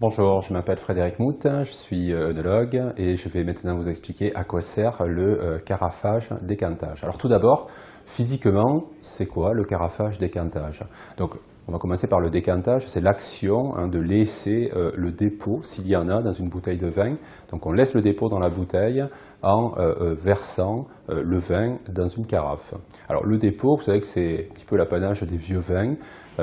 Bonjour, je m'appelle Frédéric Mout, je suis œnologue et je vais maintenant vous expliquer à quoi sert le carafage-décantage. Alors tout d'abord, physiquement, c'est quoi le carafage-décantage? Donc on va commencer par le décantage, c'est l'action de laisser le dépôt, s'il y en a, dans une bouteille de vin. Donc on laisse le dépôt dans la bouteille en versant le vin dans une carafe. Alors le dépôt, vous savez que c'est un petit peu l'apanage des vieux vins,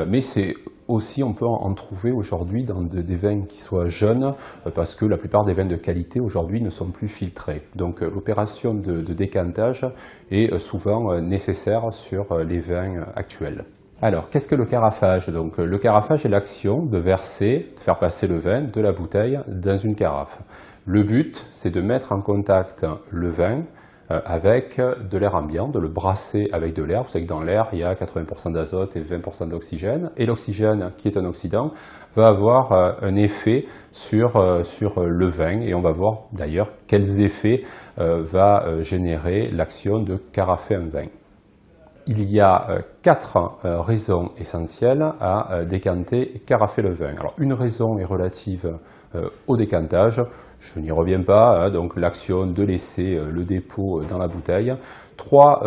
mais c'est aussi, on peut en trouver aujourd'hui dans des vins qui soient jeunes, parce que la plupart des vins de qualité aujourd'hui ne sont plus filtrés. Donc l'opération de décantage est souvent nécessaire sur les vins actuels. Alors, qu'est-ce que le carafage? Donc, le carafage est l'action de verser, de faire passer le vin de la bouteille dans une carafe. Le but, c'est de mettre en contact le vin avec de l'air ambiant, de le brasser avec de l'air. Vous savez que dans l'air, il y a 80% d'azote et 20% d'oxygène. Et l'oxygène, qui est un oxydant, va avoir un effet sur le vin. Et on va voir d'ailleurs quels effets va générer l'action de carafer un vin. Il y a 4 raisons essentielles à décanter et carafer le vin. Alors, une raison est relative au décantage, je n'y reviens pas, donc l'action de laisser le dépôt dans la bouteille. 3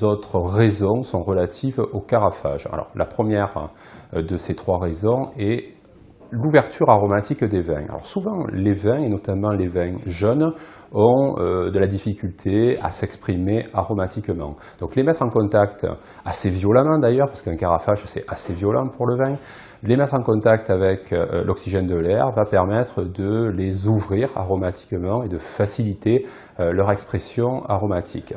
autres raisons sont relatives au carafage. Alors, la première de ces 3 raisons est l'ouverture aromatique des vins. Alors souvent, les vins, et notamment les vins jeunes, ont de la difficulté à s'exprimer aromatiquement. Donc les mettre en contact assez violemment d'ailleurs, parce qu'un carafage c'est assez violent pour le vin, les mettre en contact avec l'oxygène de l'air va permettre de les ouvrir aromatiquement et de faciliter leur expression aromatique.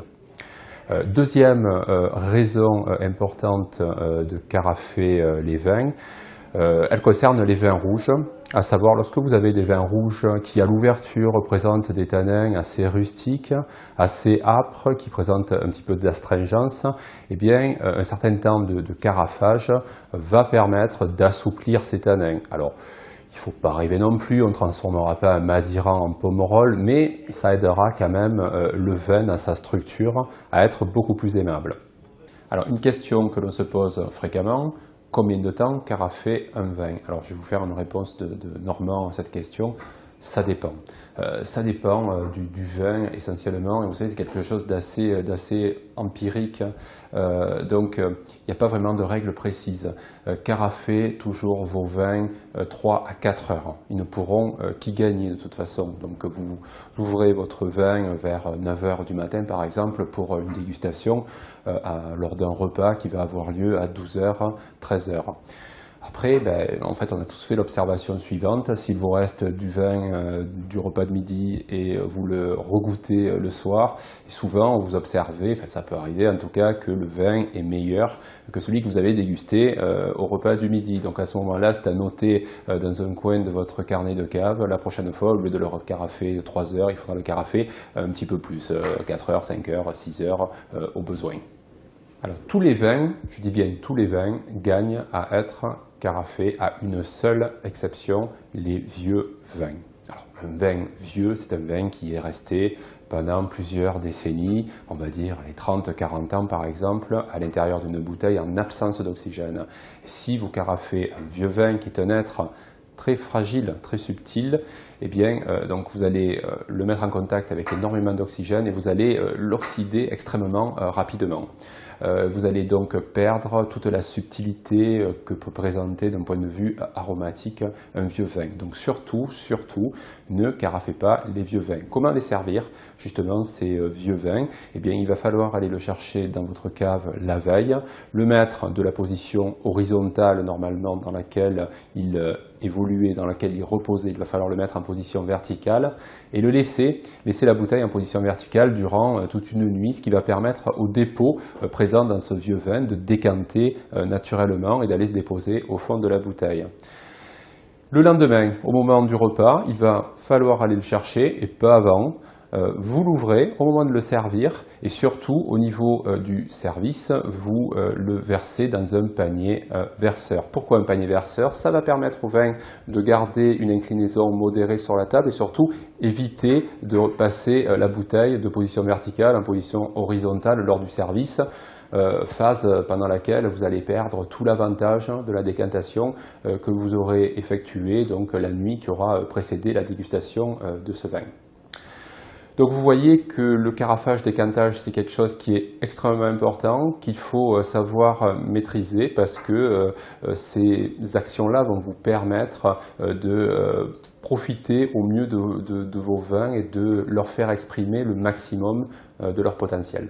Deuxième raison importante de carafer les vins, elle concerne les vins rouges, à savoir lorsque vous avez des vins rouges qui à l'ouverture présentent des tanins assez rustiques, assez âpres, qui présentent un petit peu d'astringence, eh bien un certain temps de carafage va permettre d'assouplir ces tanins. Alors, il ne faut pas rêver non plus, on ne transformera pas un Madiran en Pomerol, mais ça aidera quand même le vin dans sa structure à être beaucoup plus aimable. Alors une question que l'on se pose fréquemment: combien de temps carafer un vin? Alors je vais vous faire une réponse de Normand à cette question. Ça dépend. Ça dépend du vin essentiellement, et vous savez c'est quelque chose d'assez empirique, donc il n'y a pas vraiment de règle précise. Carafez toujours vos vins 3 à 4 heures. Ils ne pourront qu'y gagner de toute façon. Donc vous ouvrez votre vin vers 9 heures du matin par exemple pour une dégustation lors d'un repas qui va avoir lieu à 12 heures, 13 heures. Après, en fait, on a tous fait l'observation suivante. S'il vous reste du vin du repas de midi et vous le regoutez le soir, souvent vous observez, enfin ça peut arriver en tout cas, que le vin est meilleur que celui que vous avez dégusté au repas du midi. Donc à ce moment-là, c'est à noter dans un coin de votre carnet de cave. La prochaine fois, au lieu de le carafer 3 heures, il faudra le carafer un petit peu plus, 4 heures, 5 heures, 6 heures au besoin. Alors tous les vins, je dis bien tous les vins, gagnent à être carafés à une seule exception, les vieux vins. Alors un vin vieux, c'est un vin qui est resté pendant plusieurs décennies, on va dire les 30-40 ans par exemple, à l'intérieur d'une bouteille en absence d'oxygène. Si vous carafez un vieux vin qui est un être très fragile, très subtil, eh bien, donc vous allez le mettre en contact avec énormément d'oxygène et vous allez l'oxyder extrêmement rapidement. Vous allez donc perdre toute la subtilité que peut présenter d'un point de vue aromatique un vieux vin. Donc surtout, ne carafez pas les vieux vins. Comment les servir justement ces vieux vins? Eh bien, il va falloir aller le chercher dans votre cave la veille, le mettre de la position horizontale normalement dans laquelle il évoluait, dans laquelle il reposait. Il va falloir le mettre en position verticale et le laisser la bouteille en position verticale durant toute une nuit, ce qui va permettre au dépôt présent dans ce vieux vin de décanter naturellement et d'aller se déposer au fond de la bouteille. Le lendemain, au moment du repas, il va falloir aller le chercher et pas avant. Vous l'ouvrez au moment de le servir et surtout au niveau du service, vous le versez dans un panier verseur. Pourquoi un panier verseur? Ça va permettre au vin de garder une inclinaison modérée sur la table et surtout éviter de passer la bouteille de position verticale en position horizontale lors du service. phase pendant laquelle vous allez perdre tout l'avantage de la décantation que vous aurez effectué donc la nuit qui aura précédé la dégustation de ce vin. Donc vous voyez que le carafage décantage, c'est quelque chose qui est extrêmement important, qu'il faut savoir maîtriser parce que ces actions-là vont vous permettre de profiter au mieux de vos vins et de leur faire exprimer le maximum de leur potentiel.